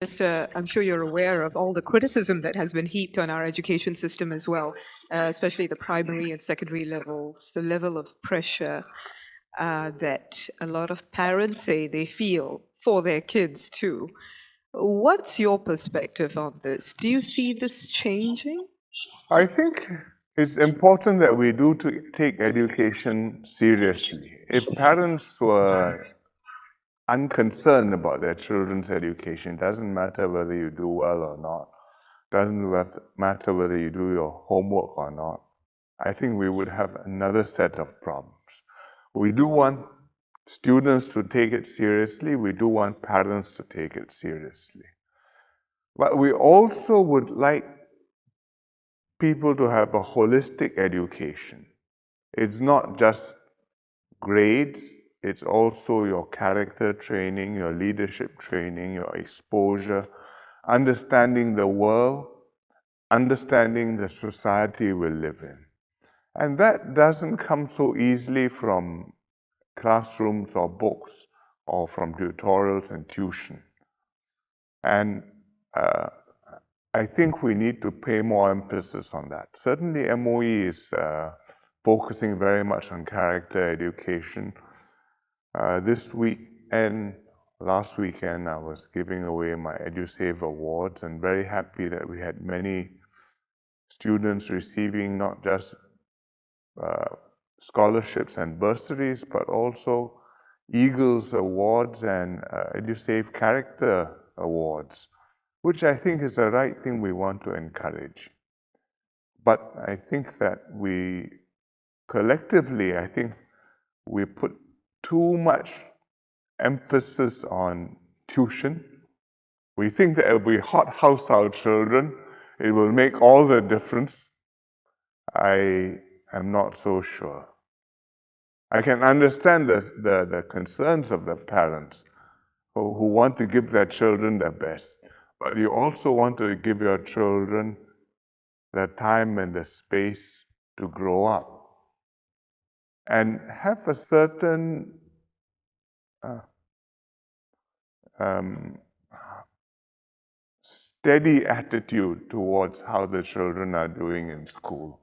I'm sure you're aware of all the criticism that has been heaped on our education system as well, especially the primary and secondary levels, the level of pressure that a lot of parents say they feel for their kids too. What's your perspective on this? Do you see this changing? I think it's important that we do take education seriously. If parents were unconcerned about their children's education, doesn't matter whether you do well or not, doesn't matter whether you do your homework or not, I think we would have another set of problems. We do want students to take it seriously, we do want parents to take it seriously. But we also would like people to have a holistic education. It's not just grades, it's also your character training, your leadership training, your exposure, understanding the world, understanding the society we live in. And that doesn't come so easily from classrooms or books or from tutorials and tuition. And I think we need to pay more emphasis on that. Certainly MOE is focusing very much on character education. This week and last weekend, I was giving away my EduSave awards and very happy that we had many students receiving not just scholarships and bursaries, but also Eagles Awards and EduSave Character Awards, which I think is the right thing we want to encourage. But I think that we collectively, I think we put too much emphasis on tuition. We think that if we hothouse our children, it will make all the difference. I am not so sure. I can understand the concerns of the parents who want to give their children their best, but you also want to give your children the time and the space to grow up and have a certain steady attitude towards how the children are doing in school.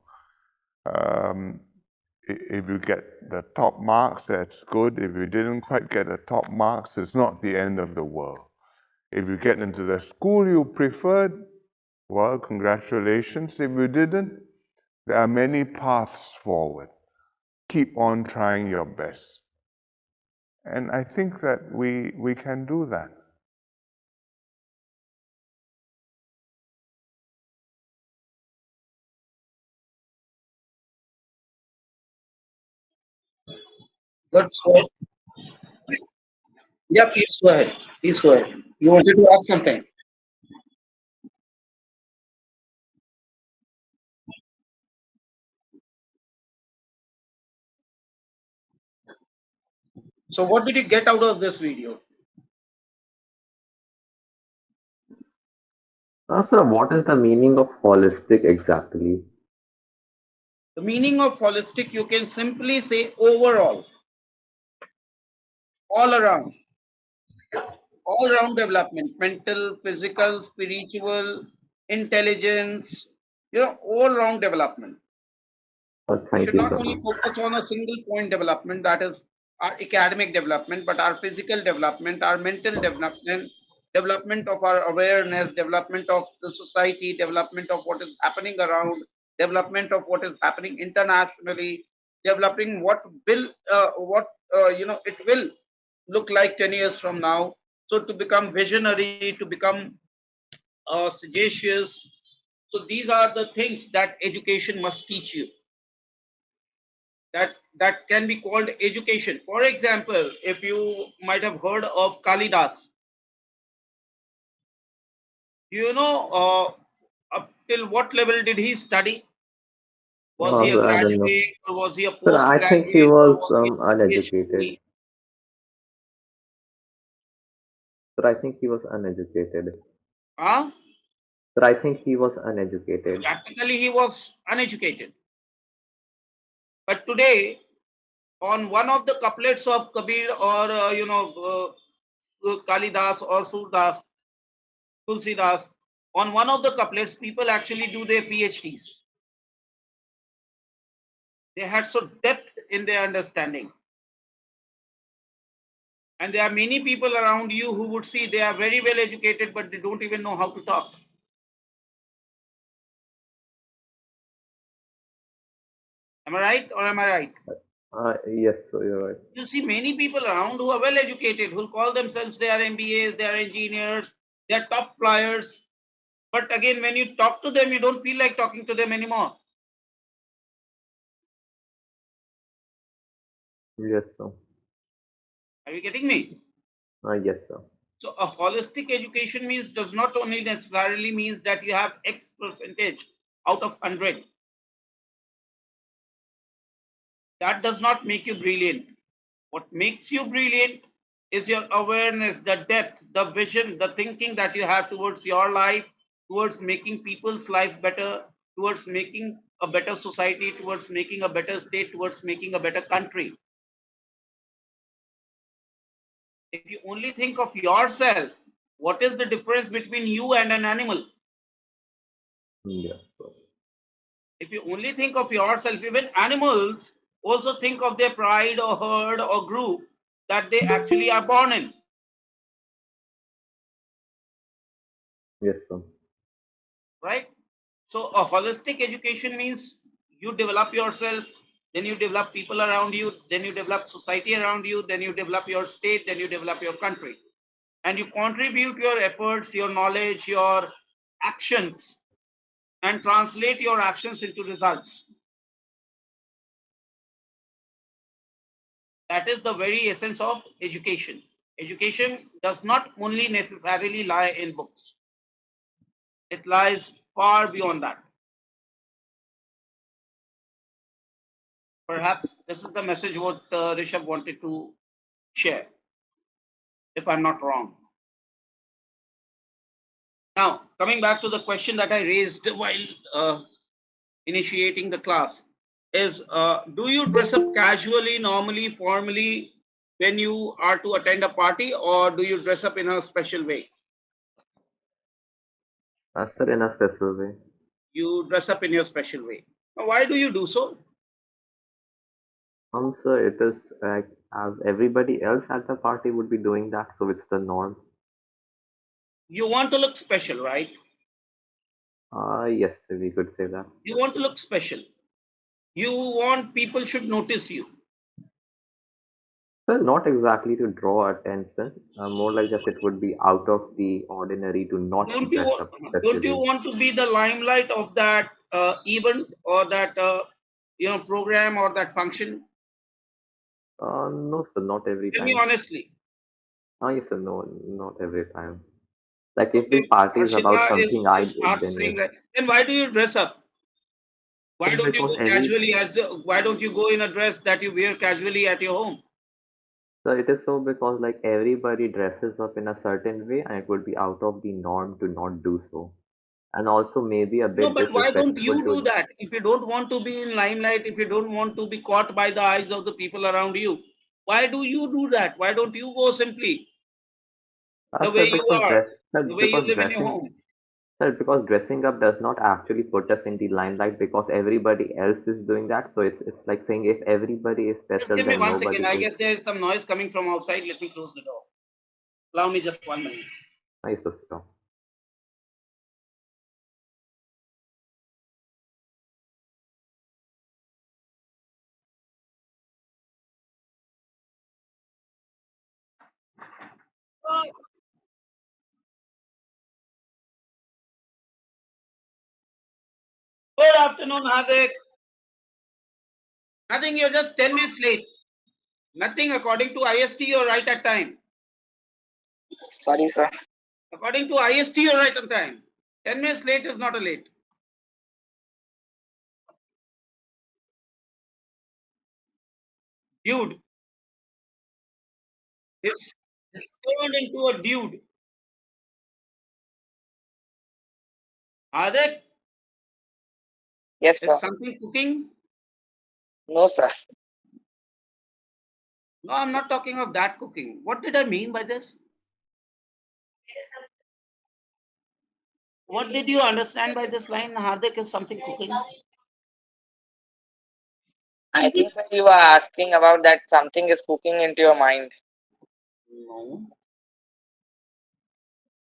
If you get the top marks, that's good. If you didn't quite get the top marks, it's not the end of the world. If you get into the school you preferred, well, congratulations. If you didn't, there are many paths forward. Keep on trying your best. And I think that we can do that. Good. Yeah, please go ahead. Please go ahead. You wanted to ask something. So, what did you get out of this video? Sir, what is the meaning of holistic exactly? The meaning of holistic, you can simply say overall, all around development, mental, physical, spiritual, intelligence, all round development. We Thank should you not so only much. focus on a single point development, that is our academic development, but our physical development, our mental development, development of our awareness, development of the society, development of what is happening around, development of what is happening internationally, developing what will it will look like 10 years from now. So to become visionary, to become sagacious. So these are the things that education must teach you. That can be called education. For example, if you might have heard of Kalidas, do you know up till what level did he study? Was he a I don't know. graduate, or was he a Sir, I think he postgraduate, or was was he a uneducated. PhD? Sir, I think he was uneducated. Huh? Sir, I think he was uneducated. Practically, he was uneducated. But today, on one of the couplets of Kabir or Kalidas or Surdas, Tulsidas, on one of the couplets, people actually do their PhDs. They had so depth in their understanding. And there are many people around you who would see they are very well educated, but they don't even know how to talk. Am I right or am I right? Yes, so you're right. You see many people around who are well educated, who call themselves they are MBAs, they are engineers, they are top flyers. But again, when you talk to them, you don't feel like talking to them anymore. Yes, sir. Are you getting me? Yes, sir. So a holistic education means does not only necessarily means that you have X percentage out of 100. That does not make you brilliant. What makes you brilliant is your awareness, the depth, the vision, the thinking that you have towards your life, towards making people's life better, towards making a better society, towards making a better state, towards making a better country. If you only think of yourself, what is the difference between you and an animal? Yes, sir. If you only think of yourself, even animals also think of their pride or herd or group that they actually are born in, Yes, sir. right? So a holistic education means you develop yourself, then you develop people around you, then you develop society around you, then you develop your state, then you develop your country. And you contribute your efforts, your knowledge, your actions, and translate your actions into results. That is the very essence of education. Education does not only necessarily lie in books, it lies far beyond that. Perhaps this is the message what Rishabh wanted to share, if I'm not wrong. Now, coming back to the question that I raised while initiating the class, is do you dress up casually, normally, formally when you are to attend a party, or do you dress up in a special way? Sir, in a special way. You dress up in your special way. Now, why do you do so? Sir, it is like as everybody else at the party would be doing that, so it's the norm. You want to look special, right? Yes, we could say that. You want to look special. You want people should notice you. Well, not exactly to draw attention, more like just it would be out of the ordinary to not Don't you dress up don't you specially. want to be the limelight of that event or that program or that function? No, sir, not every Tell me time. honestly. Yes, sir, no, not every time. Like if the Okay, party is about Arshita something I is did, part then yes. saying that. Then why do you dress up? Why Sir, don't you because go casually why don't you go in a dress that you wear casually at your home? it is so because like everybody dresses up in a certain way, and it would be out of the norm to not do so, and also maybe a No, bit but why don't disrespectful you do to. that? If you don't want to be in limelight, if you don't want to be caught by the eyes of the people around you, why do you do that? Why don't you go simply the way Sir, you because are, dress, sir, the way you because live in your dressing, home? sir, because dressing up does not actually put us in the limelight because everybody else is doing that. So it's like saying if everybody is Just special, give me then one second. nobody I is. guess there is some noise coming from outside. Let me close the door. Allow me just 1 minute. Nice, sir. Good afternoon, Hardik. Nothing, you're just 10 minutes late. Nothing according to IST, you're right at time. Sorry, sir. According to IST, you're right on time. 10 minutes late is not a late. Dude, it's turned into a dude. Hardik, Yes, is sir. something cooking? No, sir. No, I'm not talking of that cooking. What did I mean by this? What did you understand by this line? Hardik is something cooking. I think sir, you are asking about that something is cooking into your mind. No.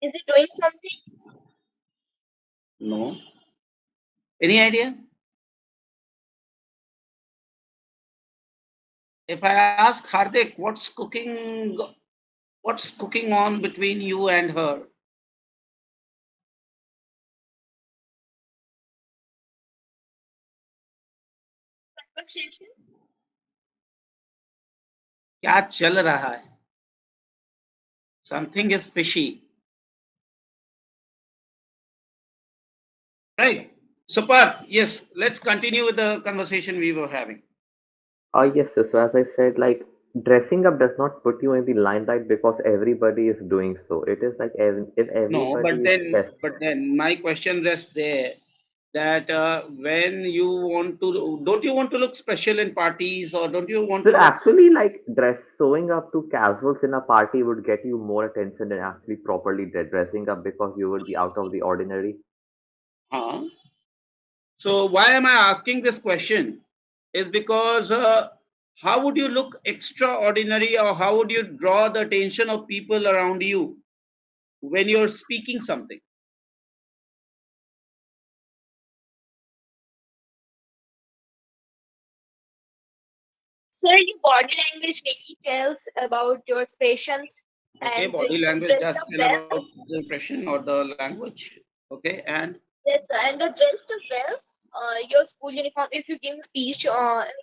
Is it doing something? No. Any idea? If I ask Hardik, what's cooking on between you and her? Conversation? क्या चल रहा है? Something is fishy. Right. So Parth, yes, let's continue with the conversation we were having. Yes, sir. So as I said, like dressing up does not put you in the limelight because everybody is doing so. It is like if No, everybody but is then, best. my question rests there that when you want to, don't you want to look special in parties, or don't you want So to look? actually, like showing up to casuals in a party would get you more attention than actually properly dressing up because you would be out of the ordinary. Huh? So why am I asking this question? Is because how would you look extraordinary, or how would you draw the attention of people around you when you're speaking something? Sir, your body language really tells about your expressions, Okay, and body you language dressed does up tell well. about the impression or the language. Okay, and Yes, and you dressed up well. Your school uniform. If you give a speech in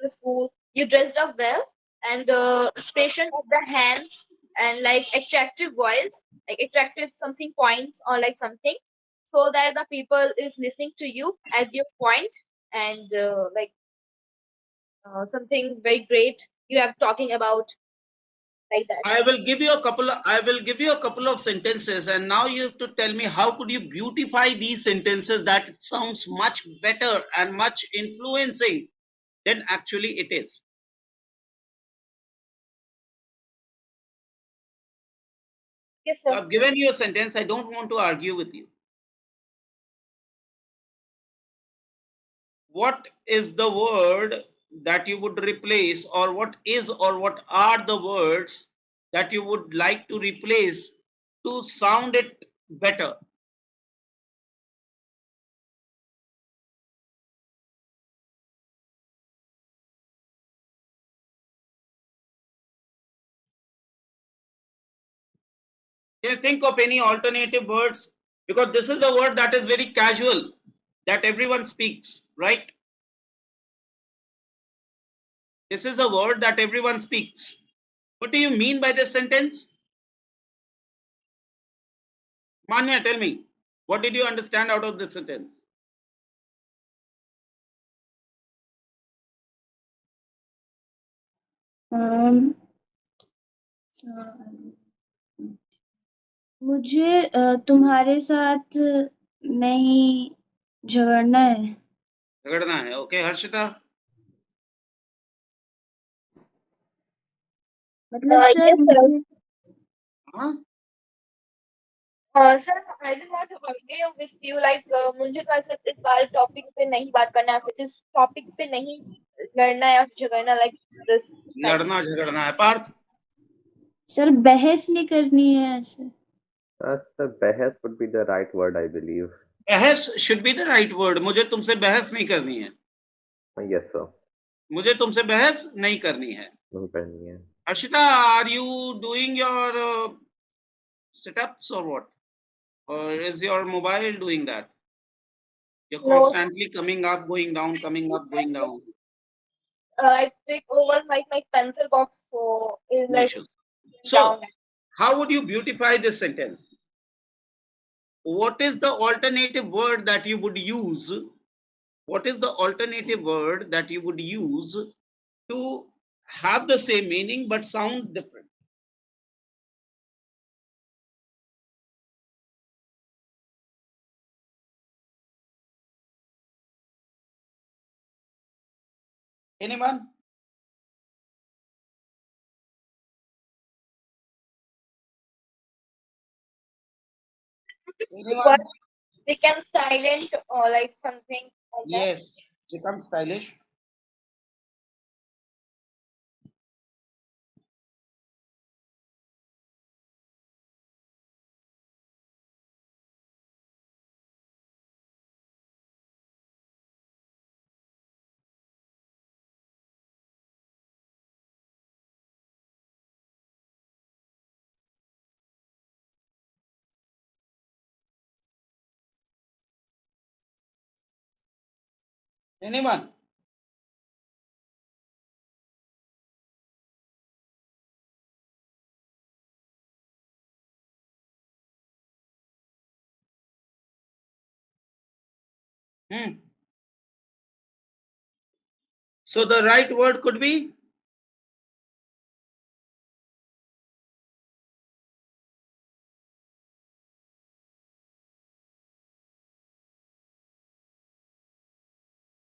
the school, you dressed up well, and the expression of the hands and like attractive voice, like attractive something points or like something, so that the people is listening to you at your point, and something very great you have talking about like that. I will give you a couple of sentences, and now you have to tell me how could you beautify these sentences that it sounds much better and much influencing than actually it is. Yes, So sir. I've given you a sentence. I don't want to argue with you. What is the word that you would replace, or what is, or what are the words that you would like to replace to sound it better? Can you think of any alternative words? Because this is a word that is very casual, that everyone speaks, right? This is a word that everyone speaks. What do you mean by this sentence? Manya, tell me, what did you understand out of this sentence? मुझे तुम्हारे साथ नहीं झगड़ना है। झगड़ना है, okay, Harshita? मतलब Yes, sir sir. Huh? Sir, I do not agree with you. Like, मुझे थोड़ा सा इस बार टॉपिक पे नहीं बात करना है, इस टॉपिक पे नहीं लड़ना या झगड़ना like this type. लड़ना झगड़ना है। पार्थ? सर बहस नहीं करनी है ऐसे। Sir, behes would be the right word, I believe. बहस should be the right word. मुझे तुमसे बहस नहीं करनी है। Yes, sir. मुझे तुमसे बहस नहीं करनी है। नहीं करनी है। Arshita, are you doing your sit-ups or what? Or is your mobile doing that? You're No, constantly coming up, going down, coming up, going down. I take over like my pencil box, so it's No like issues. down. So, how would you beautify this sentence? What is the alternative word that you would use? What is the alternative word that you would use to have the same meaning but sound different? Anyone? What? Anyone? become silent or like something like that. Yes, become stylish. Anyone? Hmm. So the right word could be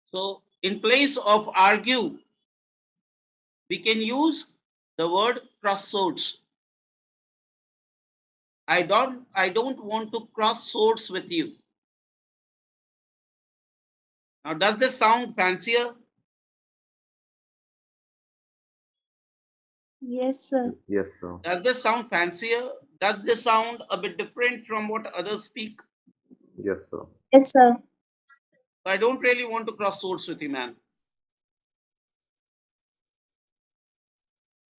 so in place of argue, we can use the word cross swords. I don't want to cross swords with you. Now does this sound fancier? Yes, sir. Yes, sir. Does this sound fancier? Does this sound a bit different from what others speak? Yes, sir. Yes, sir. I don't really want to cross swords with you, man.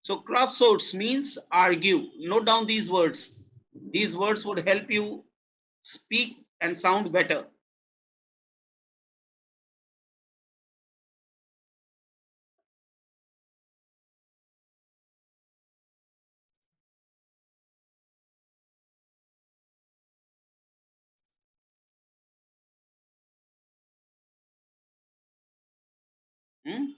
So cross swords means argue. Note down these words. These words would help you speak and sound better. Hmm?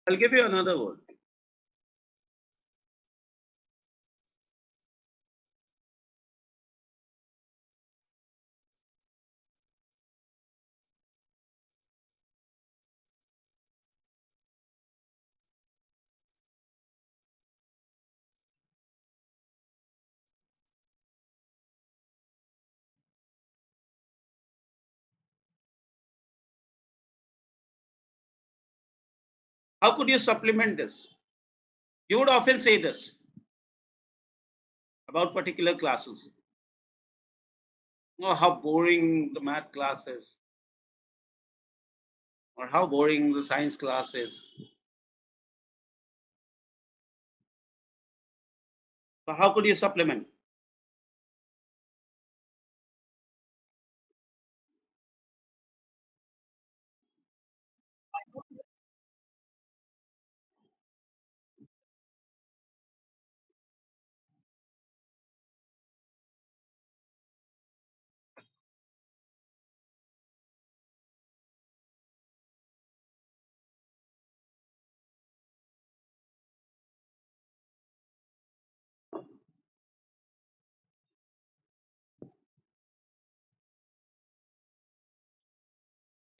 I'll give you another word. How could you supplement this? You would often say this about particular classes. Oh, how boring the math class is, or how boring the science class is. So how could you supplement?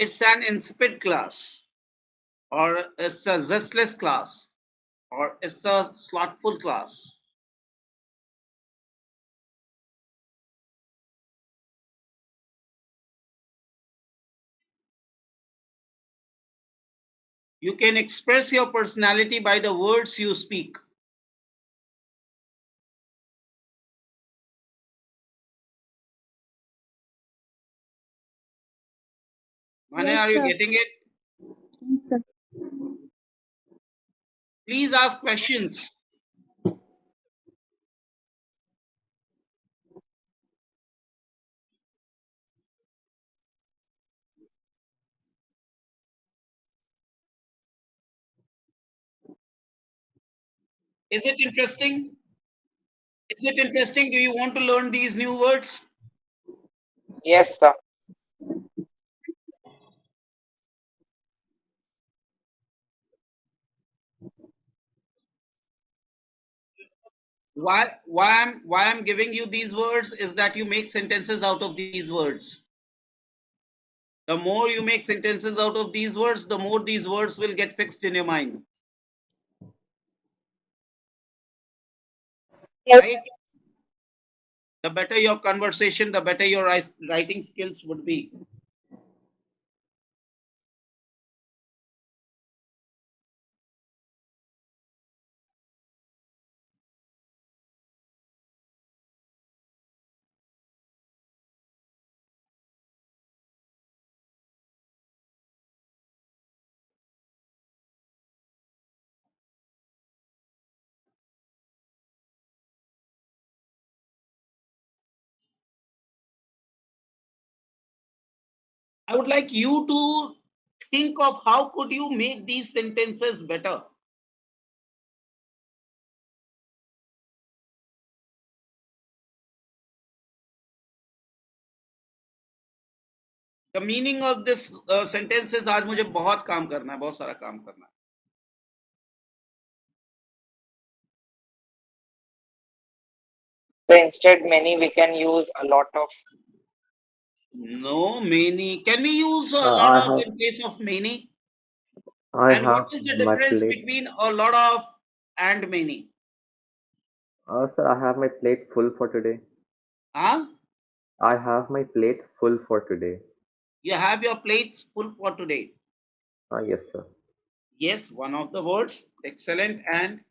It's an insipid class, or it's a zestless class, or it's a slothful class. You can express your personality by the words you speak. Mane, Yes, are you sir. getting it? Yes, sir. Please ask questions. Is it interesting? Is it interesting? Do you want to learn these new words? Yes, sir. why I'm giving you these words is that you make sentences out of these words. The more you make sentences out of these words, the more these words will get fixed in your mind. Yes. Right? The better your conversation, the better your writing skills would be. I would like you to think of how could you make these sentences better. The meaning of this sentence is आज मुझे बहुत काम करना है, बहुत सारा काम करना है. So instead, many we can use a lot of. No, many. Can we use a Uh, lot I of have in place of many? I And what have is the my difference plate. between a lot of and many? Sir, I have my plate full for today. Huh? I have my plate full for today. You have your plates full for today. Yes, sir. Yes, one of the words. Excellent. And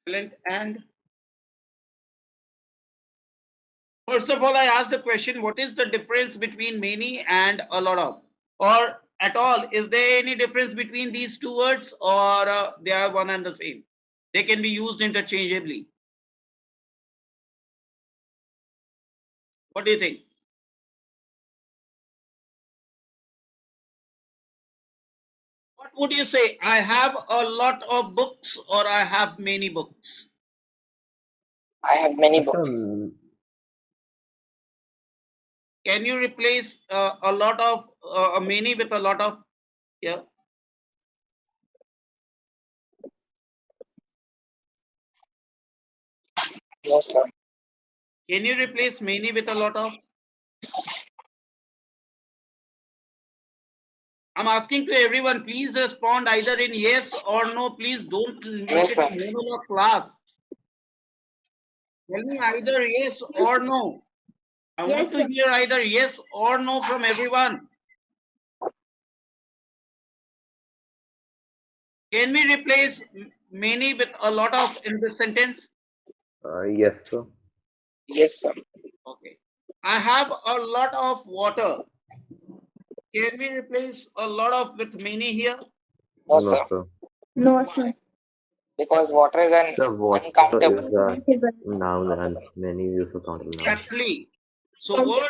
excellent. And first of all, I asked the question, what is the difference between many and a lot of? Or at all, is there any difference between these two words, or they are one and the same? They can be used interchangeably. What do you think? What would you say? I have a lot of books or I have many books? I have many Sir, books. Can you replace a lot of many with a lot of? Yeah. No, sir. Can you replace many with a lot of? I'm asking to everyone, please respond either in yes or no. Please don't No, make it sir. a monologue class. Tell me either yes or no. I want Yes, to sir. hear either yes or no from everyone. Can we replace many with a lot of in this sentence? yes, sir. Yes, sir. Okay. I have a lot of water. Can we replace a lot of with many here? No, No, sir. sir. No, Why? sir. Because water is an Sir, water is uncountable. a Countable. noun and many use of countable noun. Exactly. So Countable.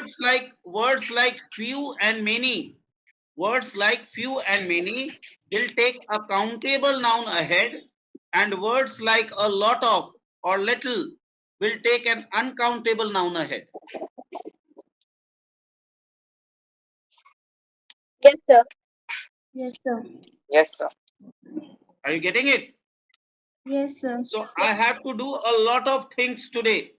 words like few and many, words like few and many will take a countable noun ahead, and words like a lot of or little will take an uncountable noun ahead. Yes, sir. Yes, sir. Yes, sir. Are you getting it? Yes, sir. So I have to do a lot of things today.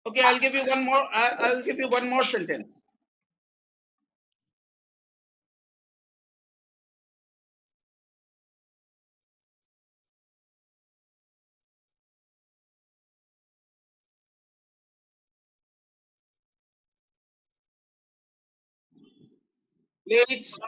Okay, I'll give you one more. I'll give you one more sentence. Plates.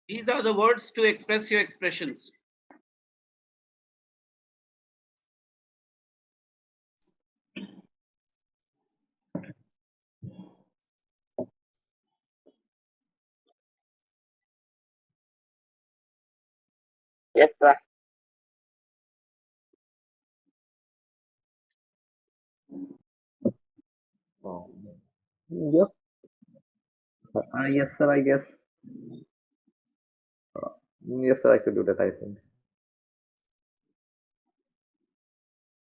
These are the words to express your expressions. Yes, sir. Oh, yes. Yes, sir, I guess. Yes, sir, I could do that, I think.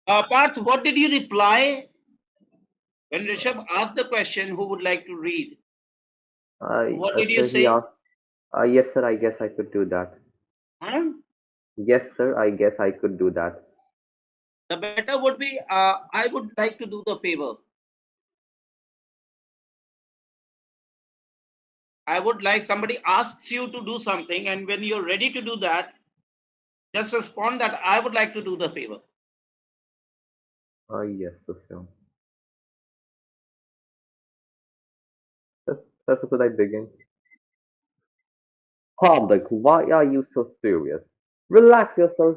Parth, what did you reply when Rishabh asked the question, who would like to read? What did you Sir, he say? asked, yes, sir, I guess I could do that. Huh? Yes, sir, I guess I could do that. The better would be, I would like to do the favor. I would like somebody asks you to do something, and when you're ready to do that, just respond that I would like to do the favor. Yes, for sure. Sir, so could I begin? Hardik, why are you so serious? Relax yourself.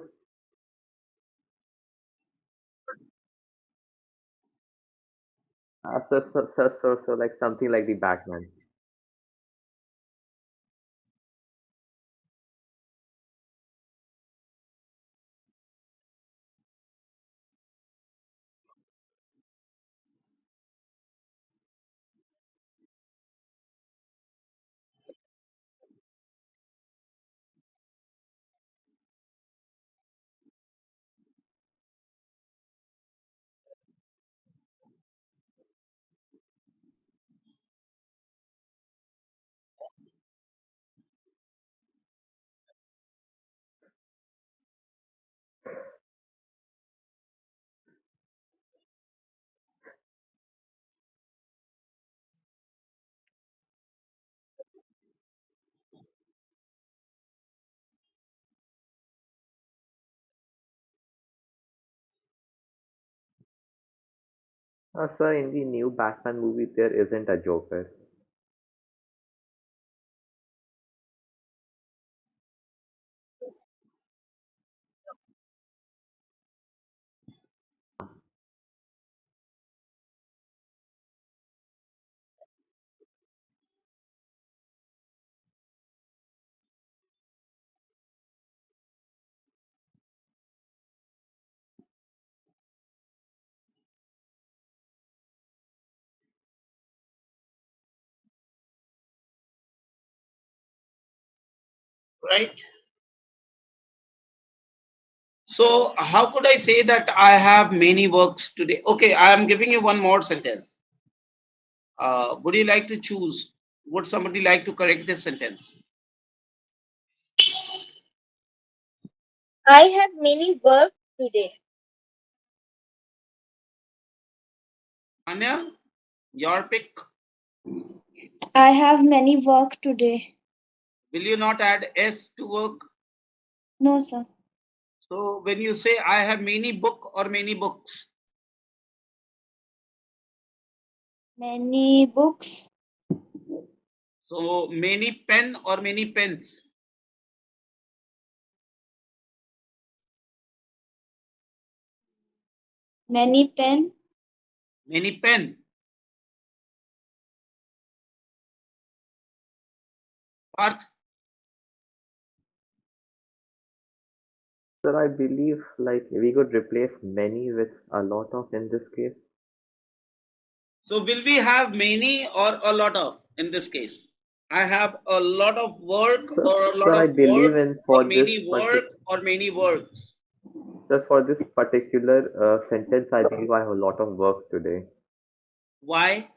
Sir, like something like the Batman. Sir, in the new Batman movie, there isn't a Joker. Right? So how could I say that I have many works today? Okay, I am giving you one more sentence. Would you like to choose? Would somebody like to correct this sentence? I have many work today. Anya, your pick. I have many work today. Will you not add S to work? No, sir. So when you say I have many book or many books, Many books. so many pen or many pens, Many pen. many pen. Parth, Sir, I believe like we could replace many with a lot of in this case. so will we have many or a lot of in this case? I have a lot of work or a lot Sir, I of believe work in or for this many work particular or many works. sentence, I believe I have a lot of work today. Why?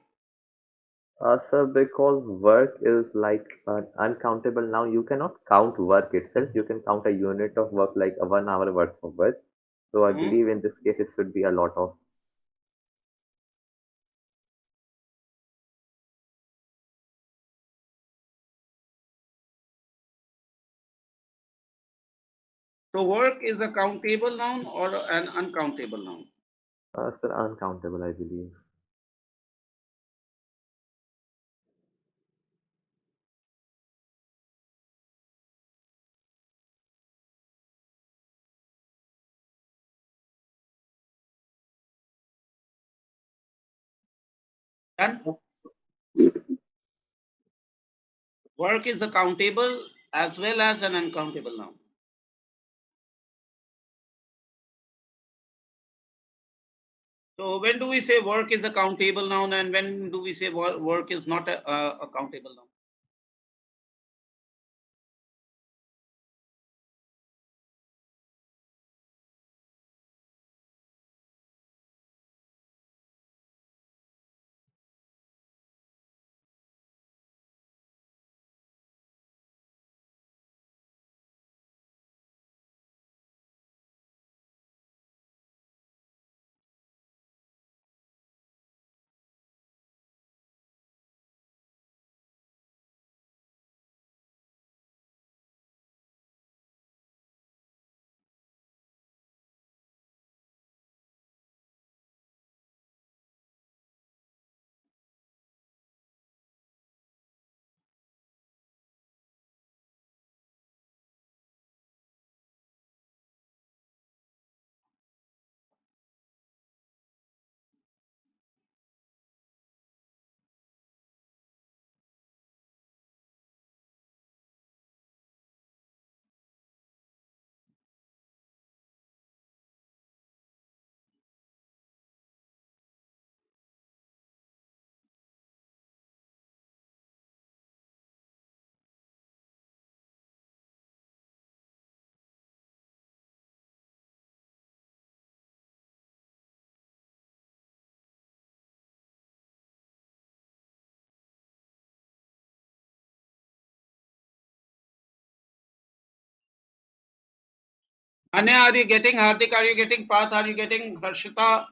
Sir, because work is like an uncountable noun. You cannot count work itself. You can count a unit of work like a 1 hour worth of work. So I Hmm? believe in this case it should be a lot of. So work is a countable noun or an uncountable noun? Sir, uncountable, I believe. Done? Work is a countable as well as an uncountable noun. So when do we say work is a countable noun, and when do we say work is not a countable noun? Anya, are you getting? Hardik, are you getting? Path, are you getting? Harshita?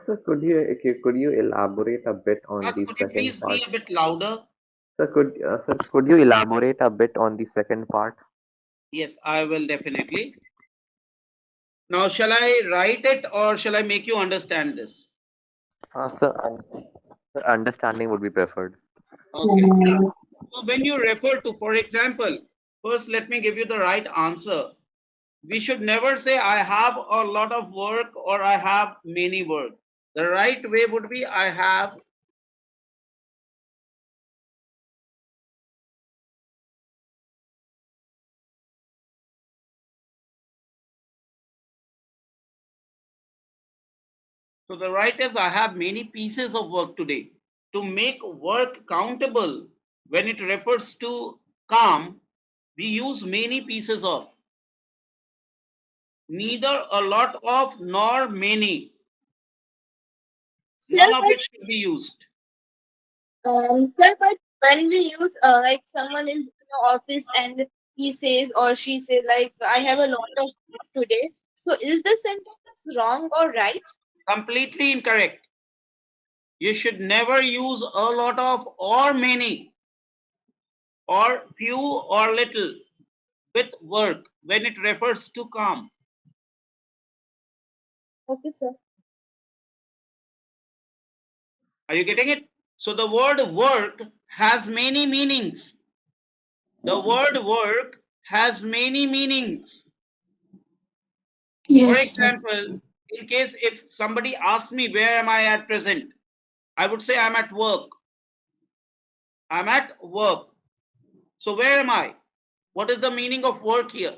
Sir, could you elaborate a bit on Path, the could you second please be part? a bit louder? Sir, could you elaborate a bit on the second part? Yes, I will definitely. Now, shall I write it or shall I make you understand this? Sir, understanding would be preferred. Okay. So when you refer to, for example, first let me give you the right answer. We should never say I have a lot of work or I have many work. The right way would be I have. So the right is I have many pieces of work today. To make work countable, when it refers to calm, we use many pieces of. Neither a lot of nor many. Sir, None of but it should be used. sir, but when we use like someone is in the office and he says or she says like I have a lot of work today. So is the sentence wrong or right? Completely incorrect. You should never use a lot of or many or few or little with work when it refers to calm. Okay, sir. Are you getting it? So the word work has many meanings. The word work has many meanings. For Yes, sir. example, in case if somebody asks me where am I at present, I would say I'm at work. I'm at work. So where am I? What is the meaning of work here?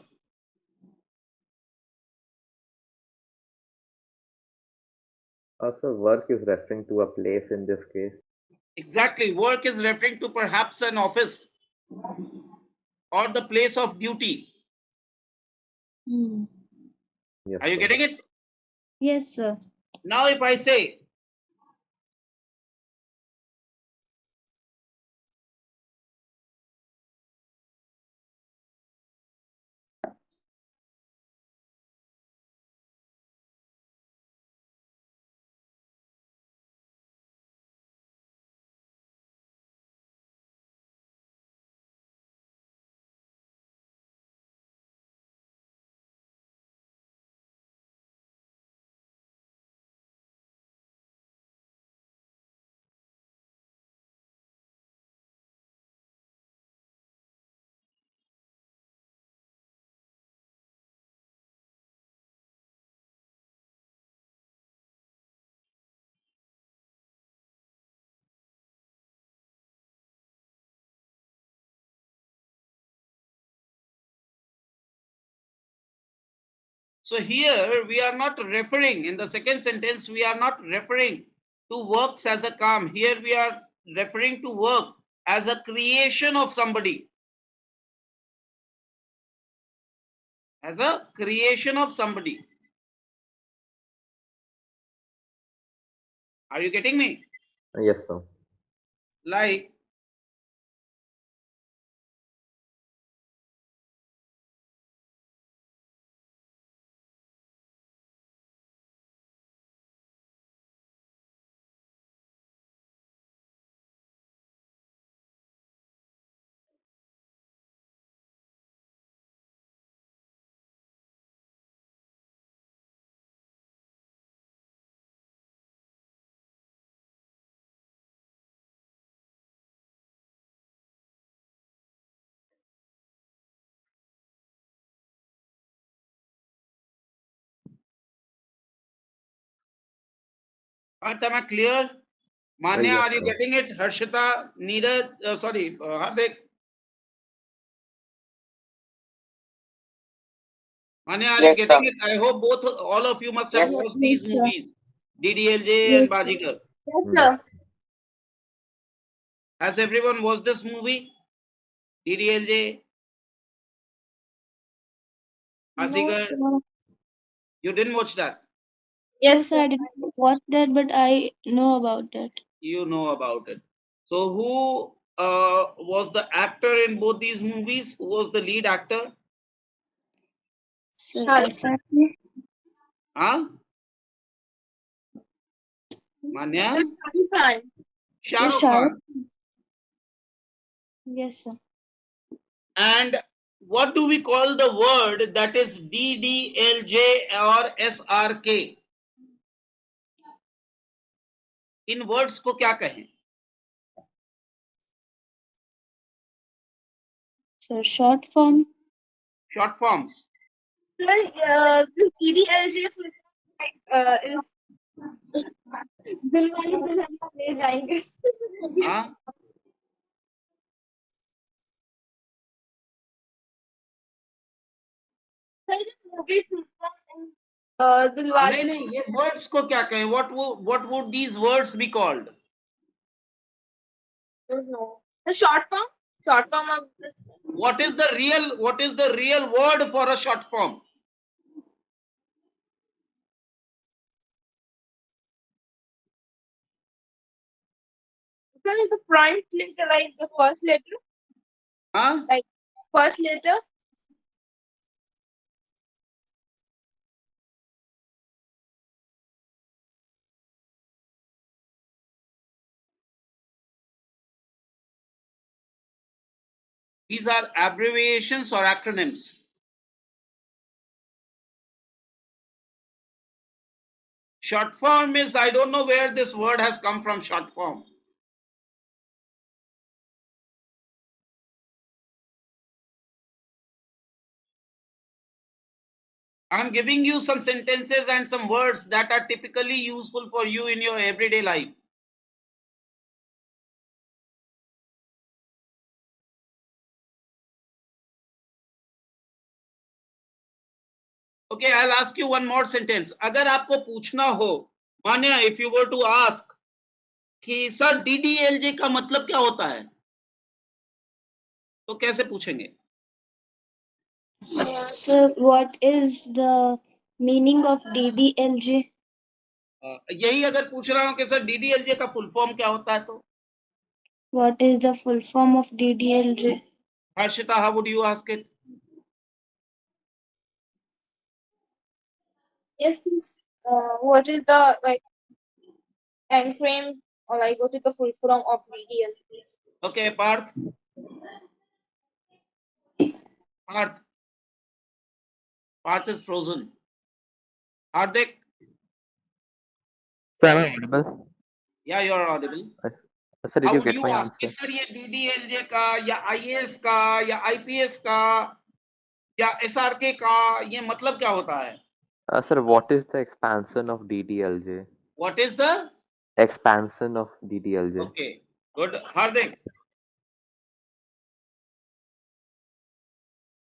Also, work is referring to a place in this case. Exactly. Work is referring to perhaps an office or the place of duty. Hmm. Yes, Are you sir. getting it? Yes, sir. Now, if I say So here we are not referring, in the second sentence, we are not referring to works as a काम. Here we are referring to work as a creation of somebody. As a creation of somebody. Are you getting me? Yes, sir. Like, am I clear? Manya, Yes, are you sir. getting it? Harshita, Neeraj, Hardik. Manya, are you Yes, sir. getting it? I hope all of you must have Yes. watched these Yes, sir. movies, DDLJ and Yes, sir. Bajigar. Yes, Yes. sir. Has everyone watched this movie? DDLJ, No, Bajigar, sir. you didn't watch that. Yes, Yes, sir. I didn't watch that, but I know about that. You know about it. So who was the actor in both these movies? Who was the lead actor? Sir, Shah SRK? Huh? Manya? Rukh Khan. Sir, Shah Rukh Shah. Khan. Yes, sir. And what do we call the word that is DDLJ or SRK? In words को क्या कहें? Sir, short form. Short forms. Sir, this DDLJ is Dilwale Dulhania Le Jayenge. Huh? Sir, this movie is Dilwale. नहीं, ये words को क्या कहें? What would these words be called? Don't know. The short form? Short form of this. What is the real word for a short form? Sir, the front letter, like the first letter, Huh? like first letter. These are abbreviations or acronyms. Short form is, I don't know where this word has come from, short form. I'm giving you some sentences and some words that are typically useful for you in your everyday life. Okay, I'll ask you one more sentence. अगर आपको पूछना हो, मान्या, if you were to ask कि sir DDLJ का मतलब क्या होता है, तो कैसे पूछेंगे? Sir, what is the meaning of DDLJ? यही अगर पूछ रहा हूँ कि सर DDLJ का फुल फॉर्म क्या होता है, तो What is the full form of DDLJ? Harshita, how would you ask it? Yes, please. What is the like acronym or like what is the full form of DDLJ? Okay, Parth. Parth. Parth is frozen. Hardik. So am I audible? Yeah, you're audible. Sir, did How you would get you my ask कि answer? Sir ये DDLJ का या IAS का या IPS का या SRK का ये मतलब क्या होता है? Sir, what is the expansion of DDLJ? What is the? Expansion of DDLJ. Okay, good. Hardik.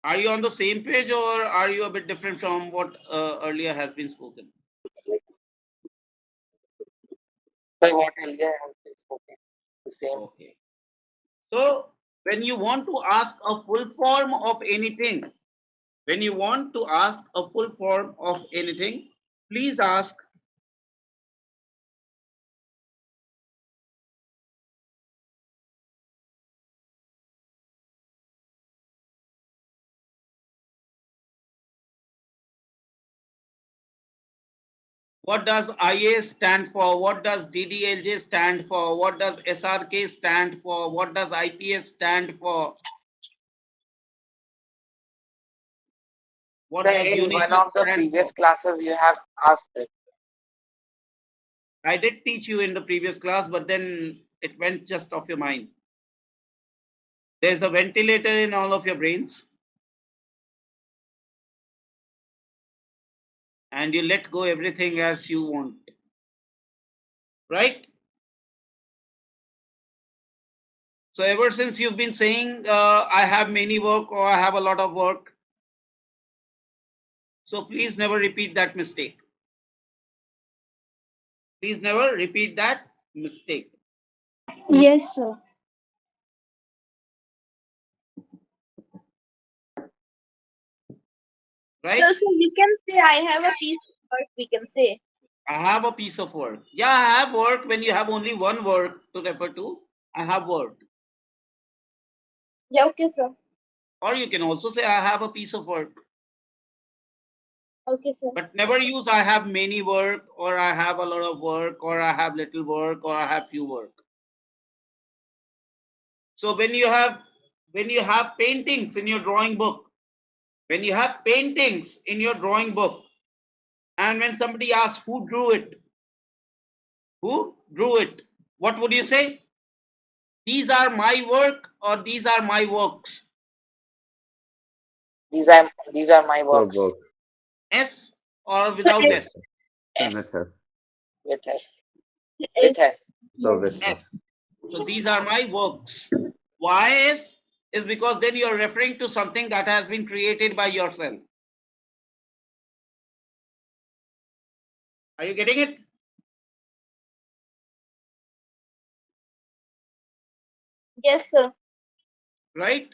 Are you on the same page, or are you a bit different from what earlier has been spoken? So what earlier has been spoken, the same. Okay. So when you want to ask a full form of anything, please ask what does IA stand for, what does DDLJ stand for, what does SRK stand for, what does IPS stand for, what So does in one UNICEF of the stand previous for. classes, you have asked it. I did teach you in the previous class, but then it went just off your mind. There's a ventilator in all of your brains, and you let go everything as you want, right? So ever since you've been saying, I have many work or I have a lot of work, so please never repeat that mistake. Please never repeat that mistake, Yes, sir. right? So we can say I have a piece of work. We can say. I have a piece of work. Yeah, I have work when you have only one work to refer to. I have work. Yeah. Okay, sir. Or you can also say I have a piece of work. Okay, sir. But never use I have many work, or I have a lot of work, or I have little work, or I have few work. So when you have paintings in your drawing book, when you have paintings in your drawing book, and when somebody asks who drew it, what would you say? These are my work, or these are my works? These are my So works. book. S or So without With S? with us. With us. if, With us. So with yes. us. F. So these are my works. Why is because then you are referring to something that has been created by yourself. Are you getting it? Yes, sir. Right?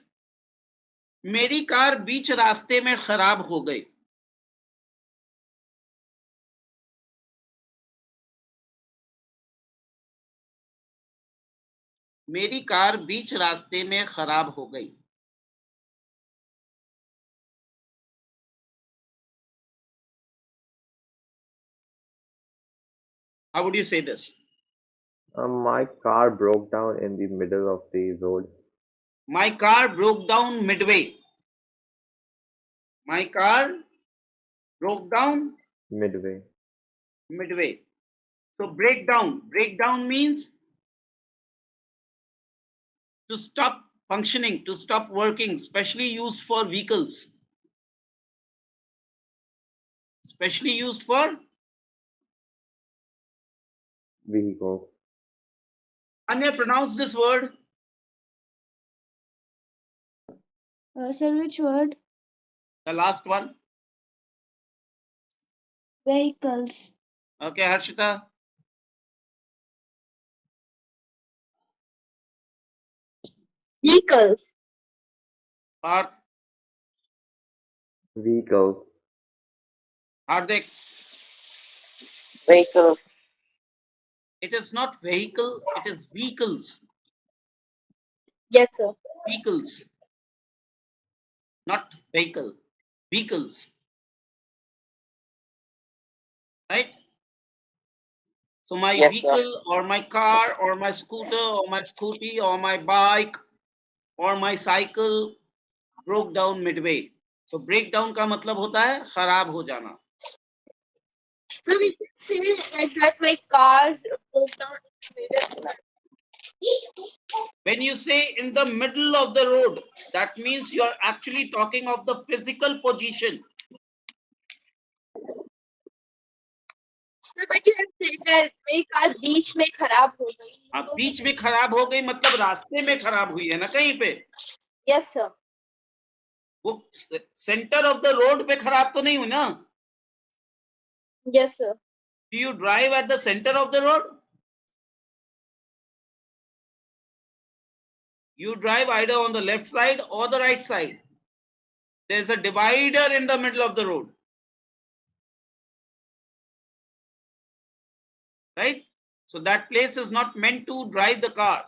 मेरी car बीच रास्ते में खराब हो गई. मेरी car बीच रास्ते में खराब हो गई. How would you say this? My car broke down in the middle of the road. My car broke down midway. My car broke down Midway. midway. So breakdown. Breakdown means to stop functioning, to stop working, especially used for vehicles. Especially used for Vehicle. Anya, pronounce this word. Sir, which word? The last one. Vehicles. Okay, Harshita. Vehicles. Parth. Vehicle. Hardik. Vehicle. It is not vehicle, it is vehicles. Yes, sir. Vehicles. Not vehicle. Vehicles. Right? So my Yes, sir. vehicle or my car or my scooter or my scooty or my bike or my cycle broke down midway. So breakdown का मतलब होता है खराब हो जाना. So we can say like that my car broke down in the middle. When you say in the middle of the road, that means you are actually talking of the physical position. So but you have said that मेरी car बीच में खराब हो गई. अब So बीच में खराब हो गई मतलब रास्ते में खराब हुई है ना कहीं पे. yes, sir. वो सेंटर ऑफ द रोड पे खराब तो नहीं हुई ना? Yes, sir. Do you drive at the center of the road? You drive either on the left side or the right side. There's a divider in the middle of the road. Right? So that place is not meant to drive the car.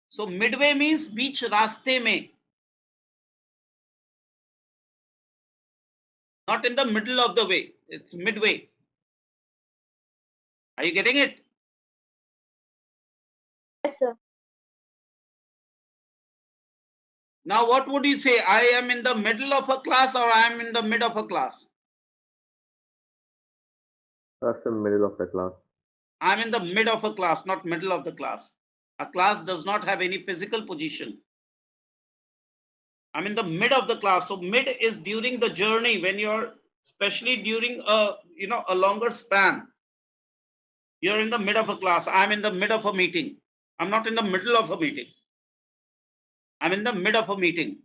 So midway means beach raste mein. Not in the middle of the way. It's midway. Are you getting it? Yes, sir. Now what would you say? I am in the middle of a class or I am in the mid of a class? That's the middle of the class. I'm in the mid of a class, not middle of the class. A class does not have any physical position. I'm in the mid of the class. So mid is during the journey when you're, especially during a longer span. You're in the mid of a class. I'm in the mid of a meeting. I'm not in the middle of a meeting. I'm in the mid of a meeting.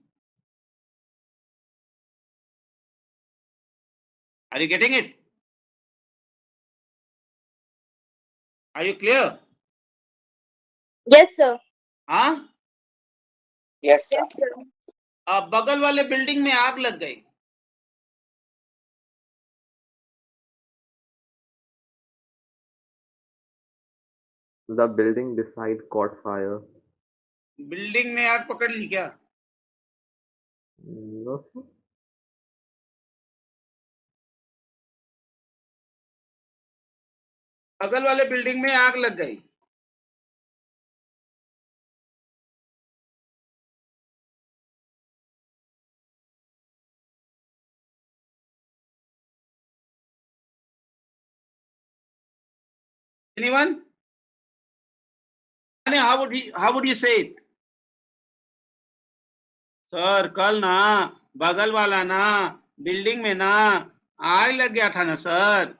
Are you getting it? Are you clear? Yes, sir. हाँ? Yes, sir. Yes, sir. बगल वाले building में आग लग गई. The building beside caught fire. Building ने आग पकड़ ली क्या? No, sir. बगल वाले बिल्डिंग में आग लग गई. Anyone? How would you say it? Sir कल ना बगल वाला ना बिल्डिंग में ना आग लग गया था ना सर.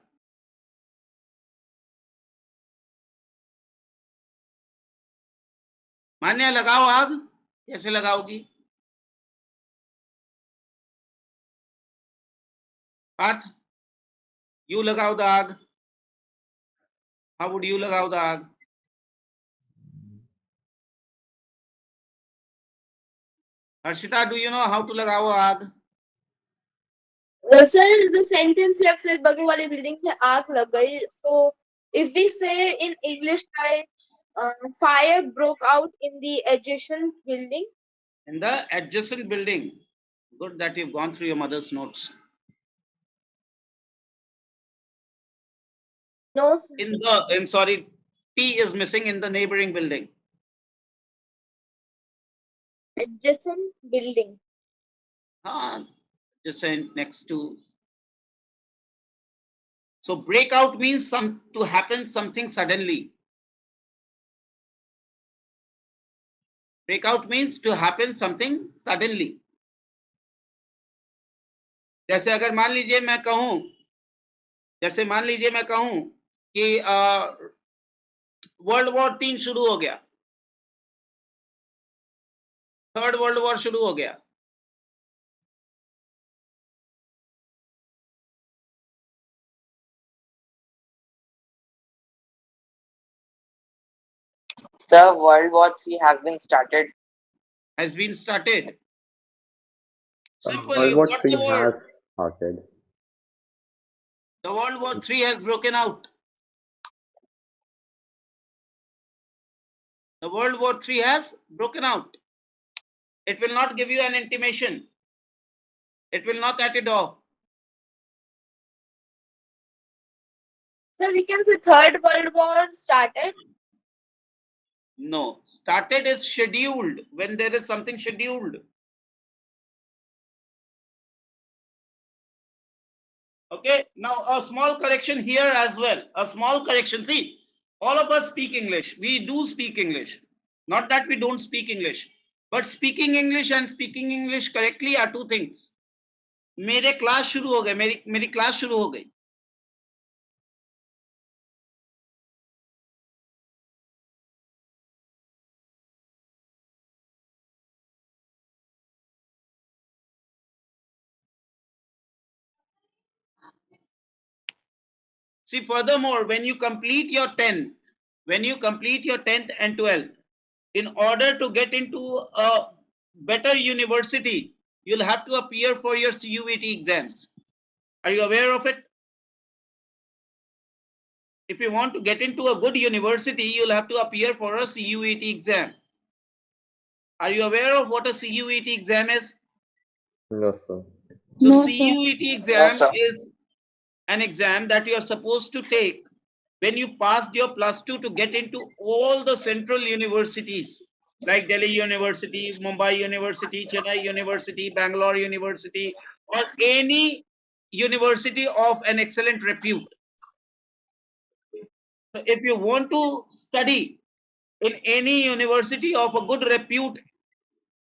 मान्या लगाओ आग. कैसे लगाओगी? पार्थ, you लगाओ द आग. How would you लगाओ द आग? Harshita, do you know how to लगाओ आग? Sir, the sentence you have said, बगल वाली building में आग लग गई. So, if we say in English, like, fire broke out in the adjacent building. In the adjacent building. Good that you've gone through your mother's notes. No, sir. Sorry, T is missing in the neighboring building. Adjacent building. Just say next to. So breakout means to happen something suddenly. Breakout means to happen something suddenly. जैसे अगर मान लीजिए मैं कहूं कि world war 3 शुरू हो गया, थर्ड वर्ल्ड वॉर शुरू हो गया. Sir, World War III has been started. Has been started. Simple, World you War got III the word. has started. The World War III has broken out. The World War III has broken out. It will not give you an intimation. It will knock at your door. So we can say Third World War started. No, started is scheduled when there is something scheduled. Okay, now a small correction here as well. A small correction. See, all of us speak English. We do speak English. Not that we don't speak English. But speaking English and speaking English correctly are two things. मेरे class शुरू हो गए, मेरी class शुरू हो गई. See, furthermore, when you complete your 10th and 12th, in order to get into a better university, you'll have to appear for your CUET exams. Are you aware of it? If you want to get into a good university, you'll have to appear for a CUET exam. Are you aware of what a CUET exam is? No, sir. So No, sir. CUET No, exam sir. is an exam that you are supposed to take when you passed your +2 to get into all the central universities like Delhi University, Mumbai University, Chennai University, Bangalore University, or any university of an excellent repute. So if you want to study in any university of a good repute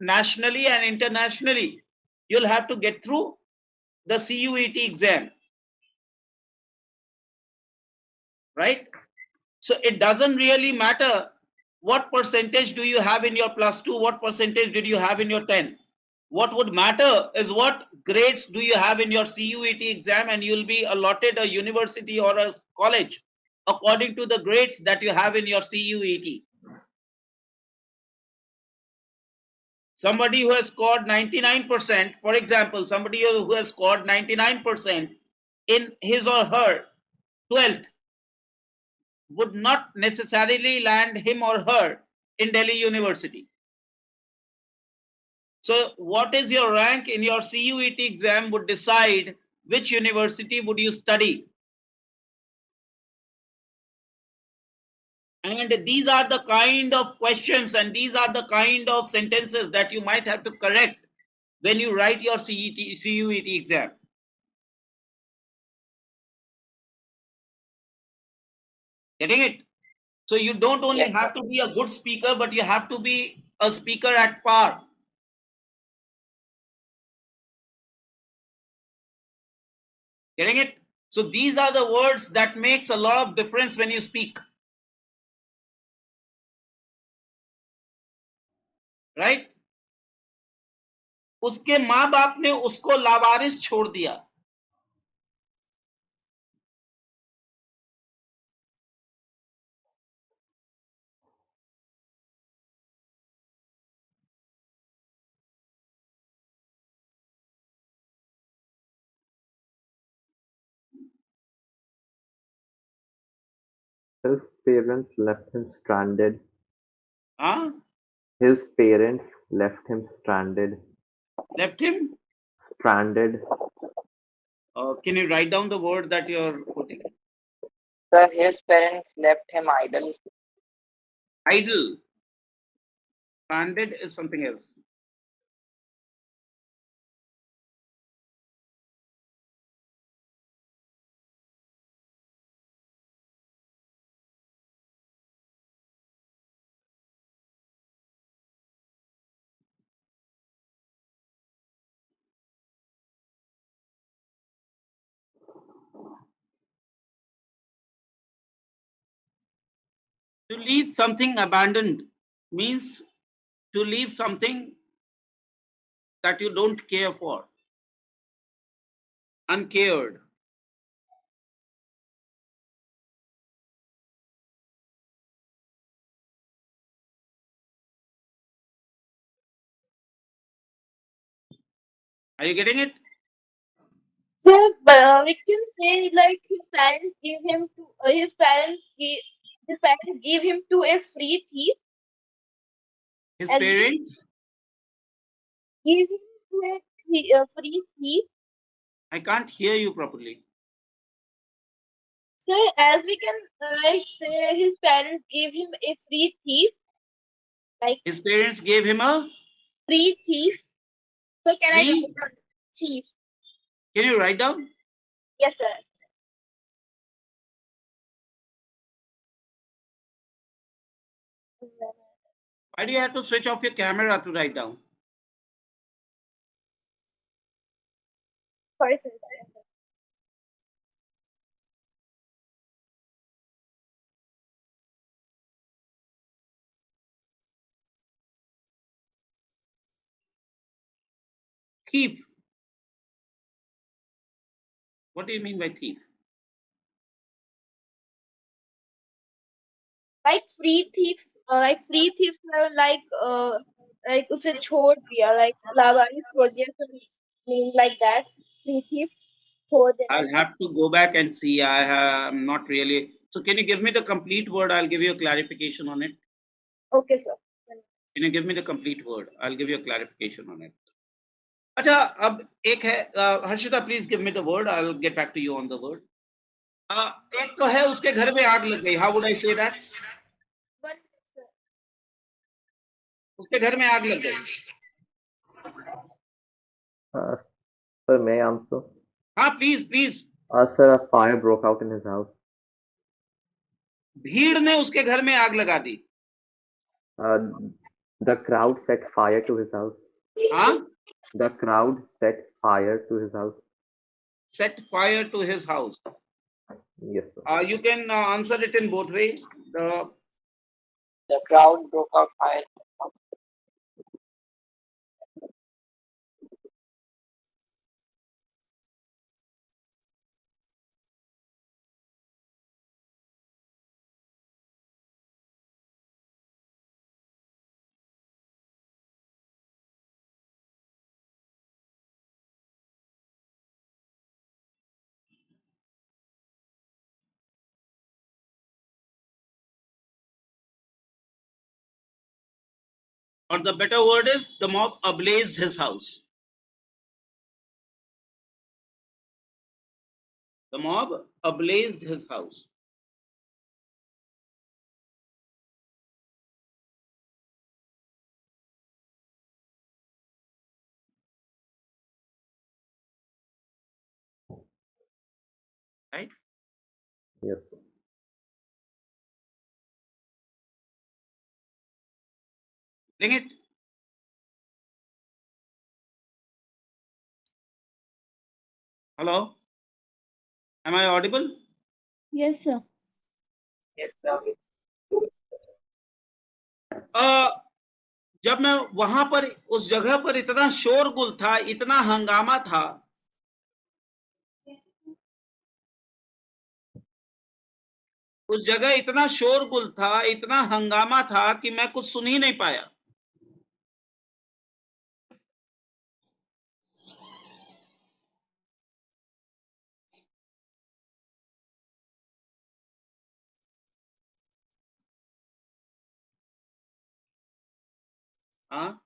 nationally and internationally, you'll have to get through the CUET exam, right? So it doesn't really matter what percentage do you have in your +2, what percentage did you have in your 10. What would matter is what grades do you have in your CUET exam, and you'll be allotted a university or a college according to the grades that you have in your CUET. Somebody who has scored 99%, for example, somebody who has scored 99% in his or her 12th would not necessarily land him or her in Delhi University. So what is your rank in your CUET exam would decide which university would you study. And these are the kind of questions and these are the kind of sentences that you might have to correct when you write your CUET exam. Getting it? So you don't only Yes, sir. have to be a good speaker, but you have to be a speaker at par. Getting it? So these are the words that makes a lot of difference when you speak. Right? उसके माँ बाप ने उसको लावारिस छोड़ दिया. His parents left him stranded. Huh? His parents left him stranded. Left him? Stranded. Can you write down the word that you're putting? Sir, his parents left him idle. Idle. Stranded is something else. To leave something abandoned means to leave something that you don't care for. Uncared. Are you getting it? So we can say like his parents gave him to a free thief. His As we can parents? give him to a free thief. I can't hear you properly. So as we can like say his parents gave him a free thief, like His parents gave him a free thief. So can I write free. down thief? Can you write down? Yes, sir. Why do you have to switch off your camera to write down? Sorry, sir. Thief. What do you mean by thief? like free thieves are like उसे छोड़ दिया, like लावारिस छोड़ दिया, so it's meaning like that. Free thief छोड़ देना. I'll have to go back and see. I'm not really. So can you give me the complete word? I'll give you a clarification on it. Okay, sir. Can you give me the complete word? I'll give you a clarification on it. अच्छा, अब एक है Harshita, please give me the word, I will get back to you on the word. एक तो है उसके घर में आग लग गई. How would I say that? One minute, sir. उसके घर में आग लग गई. Sir, may I answer? हाँ, please please. Sir, a fire broke out in his house. भीड़ ने उसके घर में आग लगा दी. The crowd set fire to his house. हाँ, The crowd set fire to his house. set fire to his house. Yes, sir. You can answer it in both way. The crowd broke out fire. Or the better word is the mob ablazed his house. The mob ablazed his house. Right? Yes, sir. Bring it. Hello? Am I audible? Yes, sir. Yes, sir. जब मैं वहां पर उस जगह पर इतना शोरगुल था, इतना हंगामा था, उस जगह इतना शोरगुल था, इतना हंगामा था कि मैं कुछ सुन ही नहीं पाया. हाँ,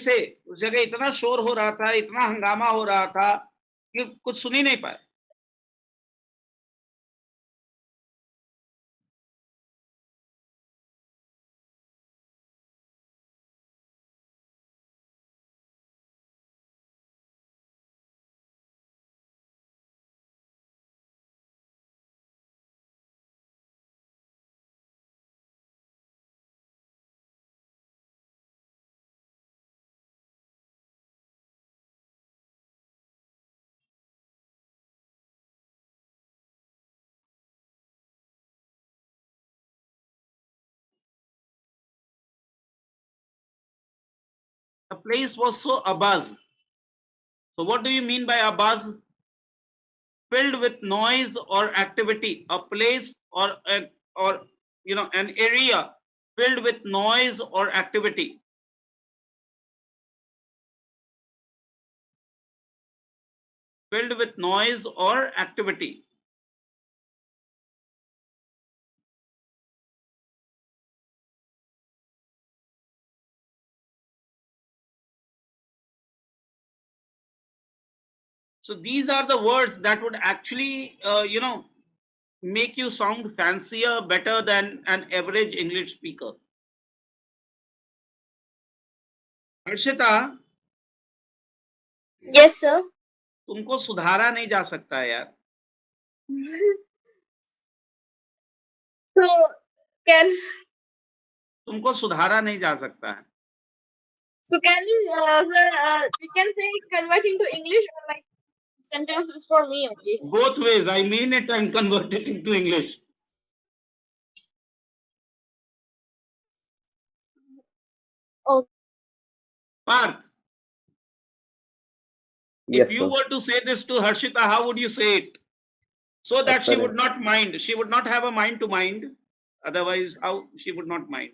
से उस जगह इतना शोर हो रहा था, इतना हंगामा हो रहा था कि कुछ सुन ही नहीं पाया. The place was so abuzz. So what do you mean by abuzz? Filled with noise or activity. A place or an area filled with noise or activity. Filled with noise or activity. So these are the words that would actually, make you sound fancier, better than an average English speaker. Harshita, Yes, sir. तुमको सुधारा नहीं जा सकता है यार. So can तुमको सुधारा नहीं जा सकता है. so can we we can say convert into English, or like sentences for me only. Both ways, I mean it and convert it into English. Oh, Parth, If Yes, you sir. were to say this to Harshita, how would you say it? So that she Sir, would not mind. She would not have a mind to mind. Otherwise, how she would not mind?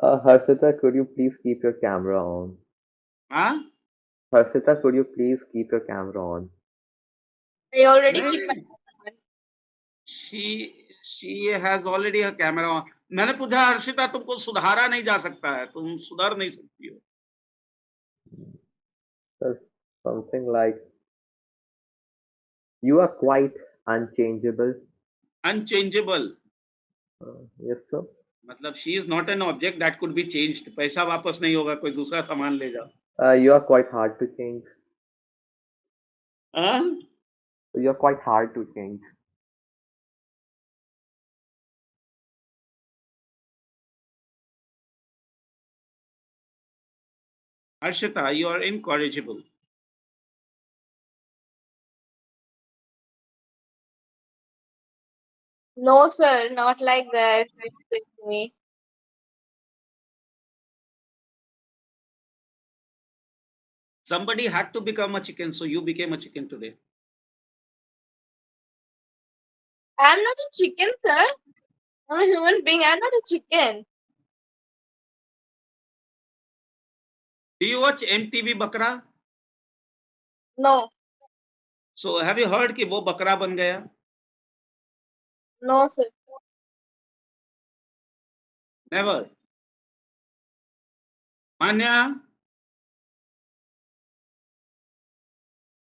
Harshita, could you please keep your camera on? Huh? Harshita, could you please keep your camera on? I already keep my नहीं, she has already a camera on. मैंने पूछा हर्षिता तुमको सुधारा नहीं जा सकता है, तुम सुधर नहीं सकती हो. There's something like you are quite unchangeable. Unchangeable. Yes, sir. मतलब she is not an object that could be changed. पैसा वापस नहीं होगा, कोई दूसरा सामान ले जाओ. You are quite hard to change. हाँ? You are quite hard to change. Harshita, you are incorrigible. No, sir, not like that. With me. Somebody had to become a chicken, so you became a chicken today. I'm not a chicken, sir. I'm a human being. I'm not a chicken. Do you watch MTV Bakra? No, So have you heard कि वो बकरा बन गया? no, sir. Never. Manya,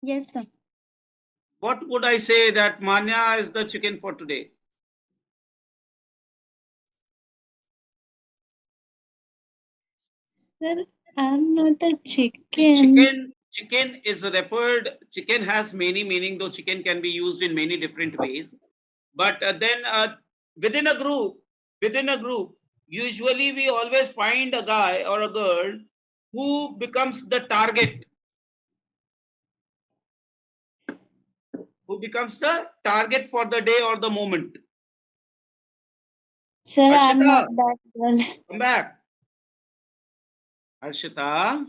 Yes, sir. what would I say that Manya is the chicken for today? Sir, I'm not a chicken. Chicken is referred. Chicken has many meaning, though chicken can be used in many different ways. But then within a group, usually we always find a guy or a girl who becomes the target. Who becomes the target for the day or the moment. Sir, I'm not Harshita, that girl. come back. Harshita,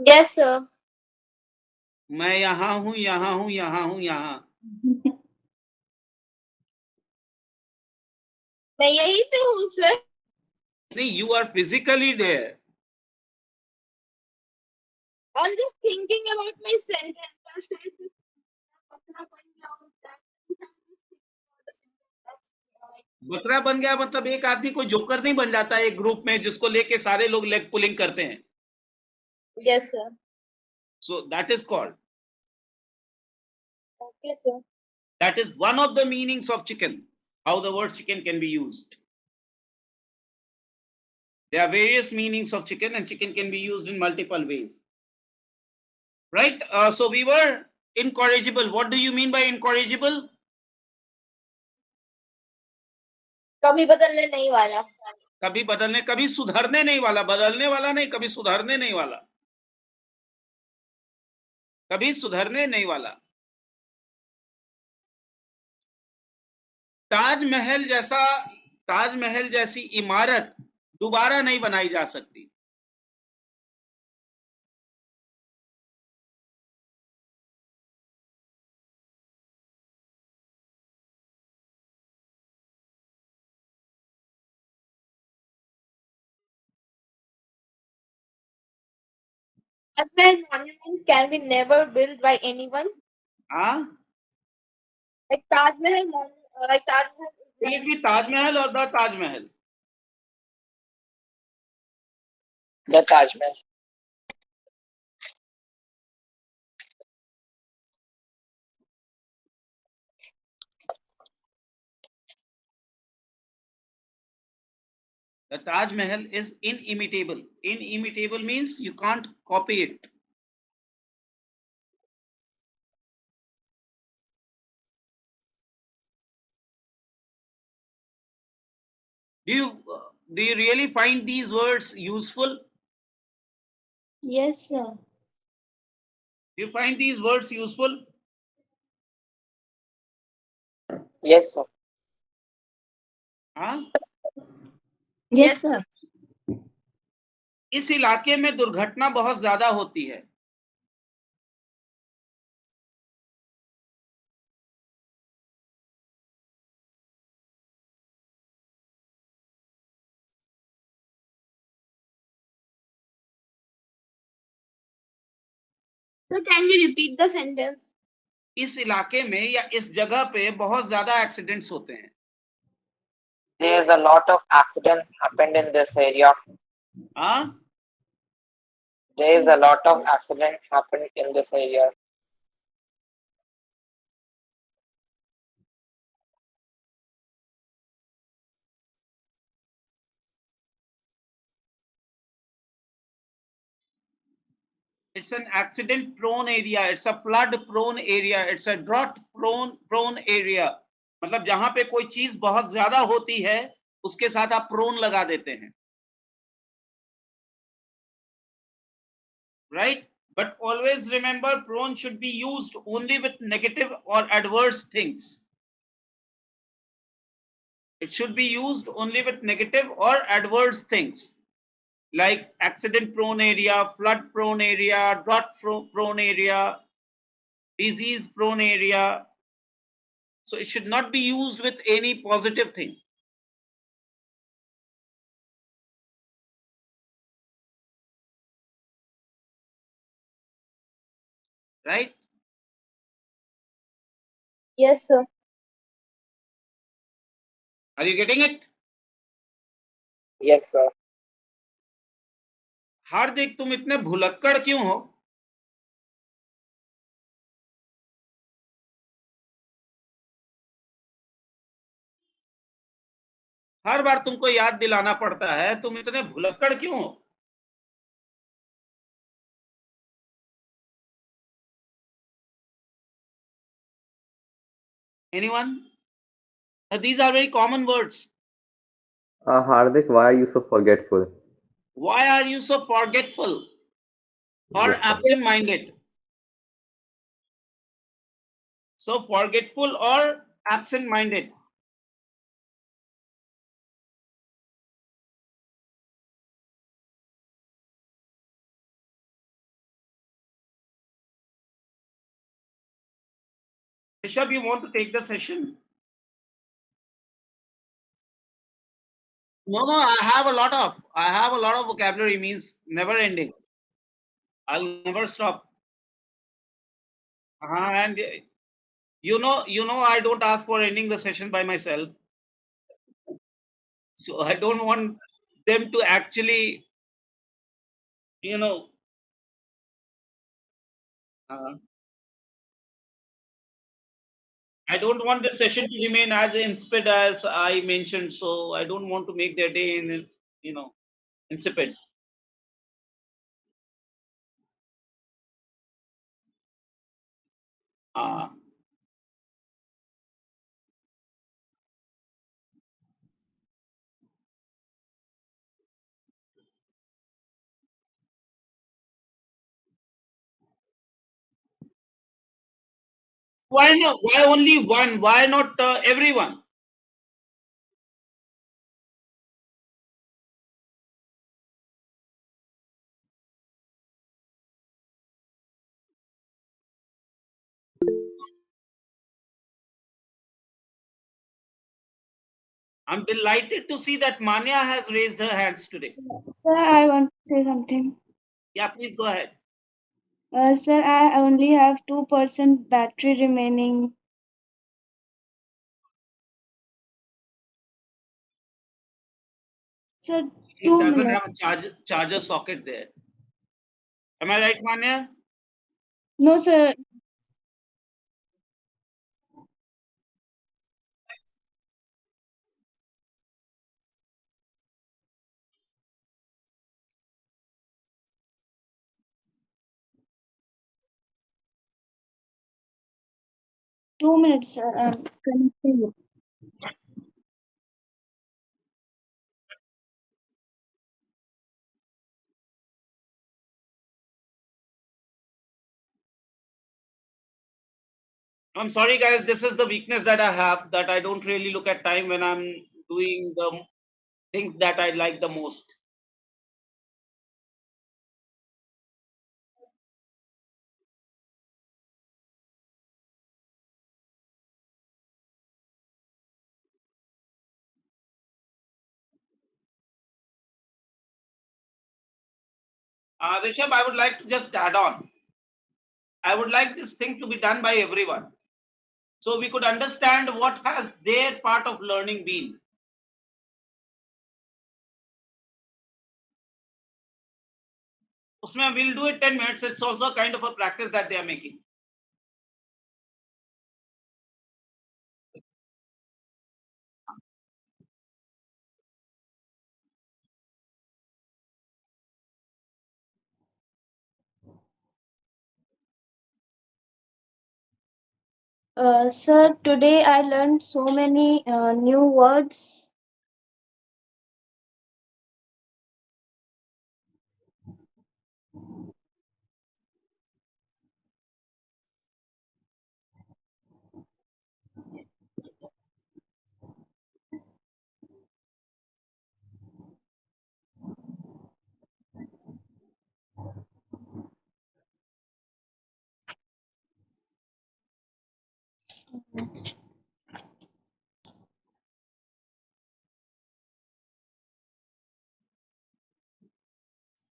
Yes, sir. मैं यहाँ हूँ, यहाँ हूँ, यहाँ हूँ, यहाँ. मैं यही तो हूँ, sir. नहीं, you are physically there. I'm just thinking about my sentence. I said this, बकरा बन गया हूँ, that means I'm just thinking about the sentence. बकरा बन गया मतलब एक आदमी कोई जोकर नहीं बन जाता एक ग्रुप में जिसको लेके सारे लोग लेग पुलिंग करते हैं. Yes, sir. So that is called. Okay, sir. That is one of the meanings of chicken. How the word chicken can be used. There are various meanings of chicken, and chicken can be used in multiple ways. Right? So we were incorrigible. What do you mean by incorrigible? कभी बदलने नहीं वाला. कभी बदलने, कभी सुधरने नहीं वाला. बदलने वाला नहीं, कभी सुधरने नहीं वाला. कभी सुधरने नहीं वाला. ताजमहल जैसी इमारत दोबारा नहीं बनाई जा सकती. Admiral monuments can be never built by anyone. हाँ, Like Taj Mahal, like Taj Mahal. will it be Taj Mahal or the Taj Mahal? The Taj Mahal. The Taj Mahal is inimitable. Inimitable means you can't copy it. Do you really find these words useful? Yes, sir. Do you find these words useful? Yes, sir. हाँ? Yes, Yes, sir. इस इलाके में दुर्घटना बहुत ज्यादा होती है. So can you repeat the sentence? इस इलाके में या इस जगह पे बहुत ज्यादा एक्सीडेंट्स होते हैं. There is a lot of accidents happened in this area. हाँ, There is a lot of accidents happened in this area. it's an accident prone area, it's a flood prone area, it's a drought prone area. मतलब जहां पे कोई चीज बहुत ज्यादा होती है उसके साथ आप प्रोन लगा देते हैं, right? But always remember, prone should be used only with negative or adverse things. It should be used only with negative or adverse things, like accident prone area, flood prone area, drought prone area, disease prone area. So it should not be used with any positive thing. Right? Yes, sir. Are you getting it? Yes, sir. हार्दिक, तुम इतने भुलक्कड़ क्यों हो? हर बार तुमको याद दिलाना पड़ता है, तुम इतने भुलक्कड़ क्यों हो? Anyone? Now, these are very common words. Hardik, why are you so forgetful? Why are you so forgetful or Yes, sir. absent-minded? So forgetful or absent-minded. Rishabh, you want to take the session? No, I have a lot of vocabulary, means never ending. I'll never stop. And I don't ask for ending the session by myself. So I don't want them to actually, you know, uh, I don't want the session to remain as insipid as I mentioned. So I don't want to make their day you know, insipid. Uh, why not? Why only one? Why not everyone? I'm delighted to see that Manya has raised her hands today. Sir, I want to say something. Yeah, please go ahead. Sir, I only have 2% battery remaining. Sir, It 2 doesn't have minutes. a charger socket there. Am I right, Manya? No, sir. Two minutes, sir. I'm connecting it. I'm sorry, guys. This is the weakness that I have, that I don't really look at time when I'm doing the things that I like the most. Rishabh, I would like to just add on. I would like this thing to be done by everyone. So we could understand what has their part of learning been. Usme we'll do it 10 minutes. It's also kind of a practice that they are making. Sir, today I learned so many new words.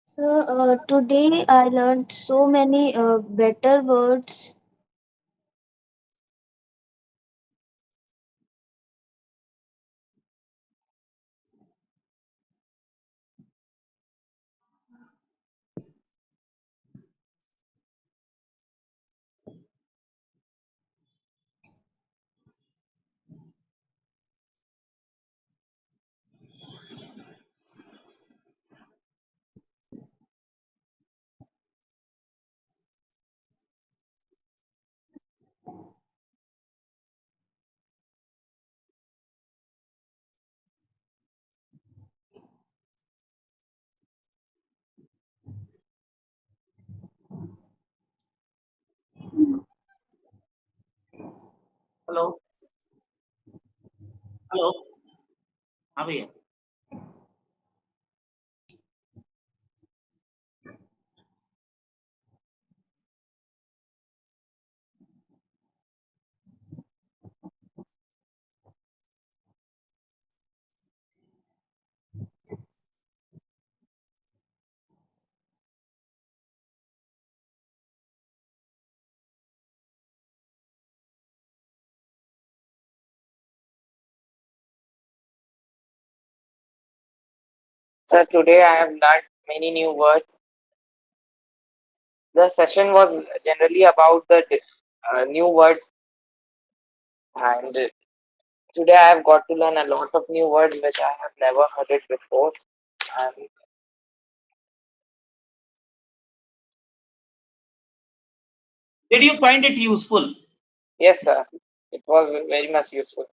Sir, today I learned so many better words. Hello. Hello. हाँ भैया. So today I have learned many new words. The session was generally about the new words, and today I have got to learn a lot of new words which I have never heard it before. And Did you find it useful? yes, sir, it was very much useful.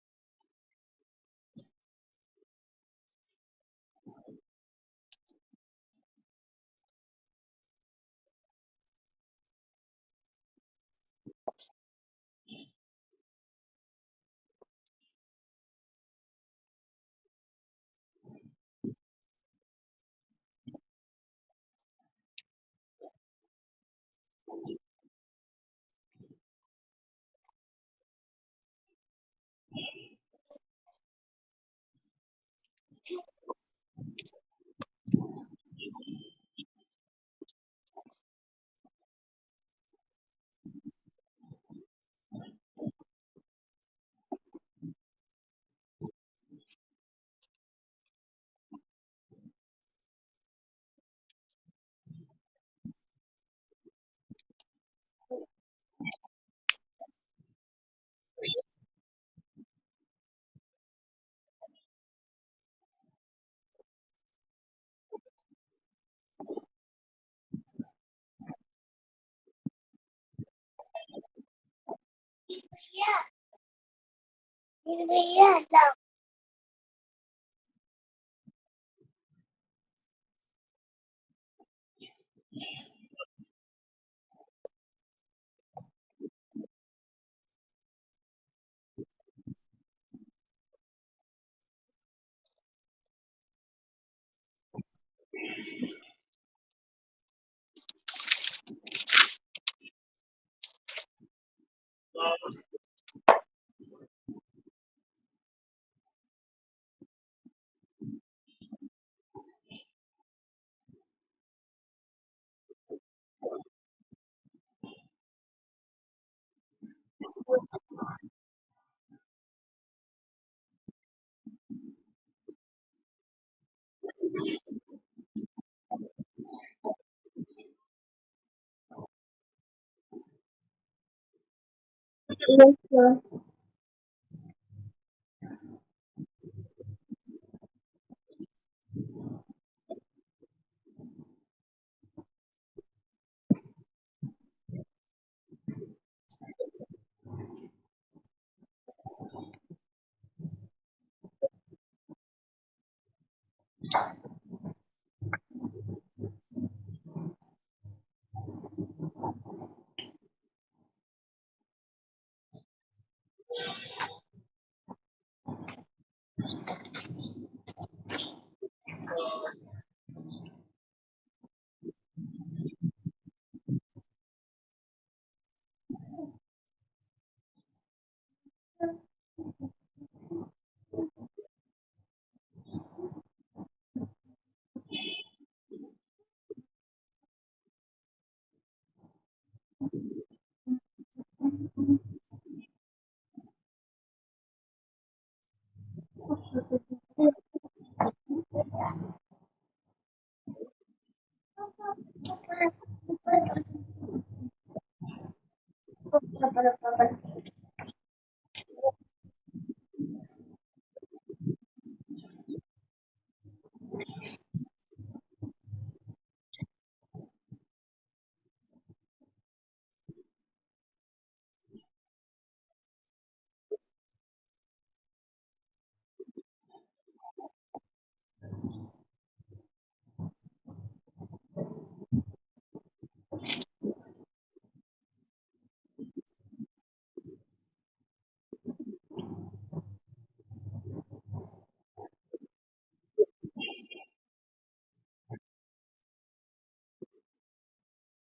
Yes, sir.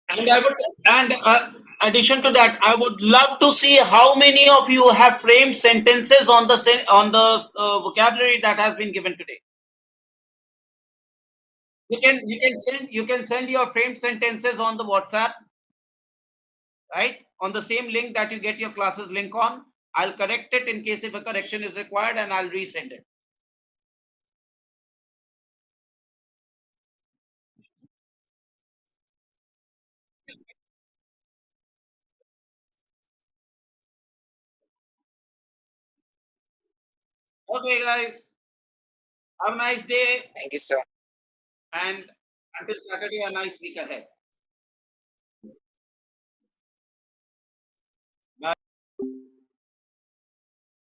And I would, and addition to that, I would love to see how many of you have framed sentences on the vocabulary that has been given today. You can send your framed sentences on the WhatsApp, right? On the same link that you get your classes link on. I'll correct it in case if a correction is required, and I'll resend it. Okay, guys. Have a nice day, Thank you, sir. and until Saturday, a nice week ahead.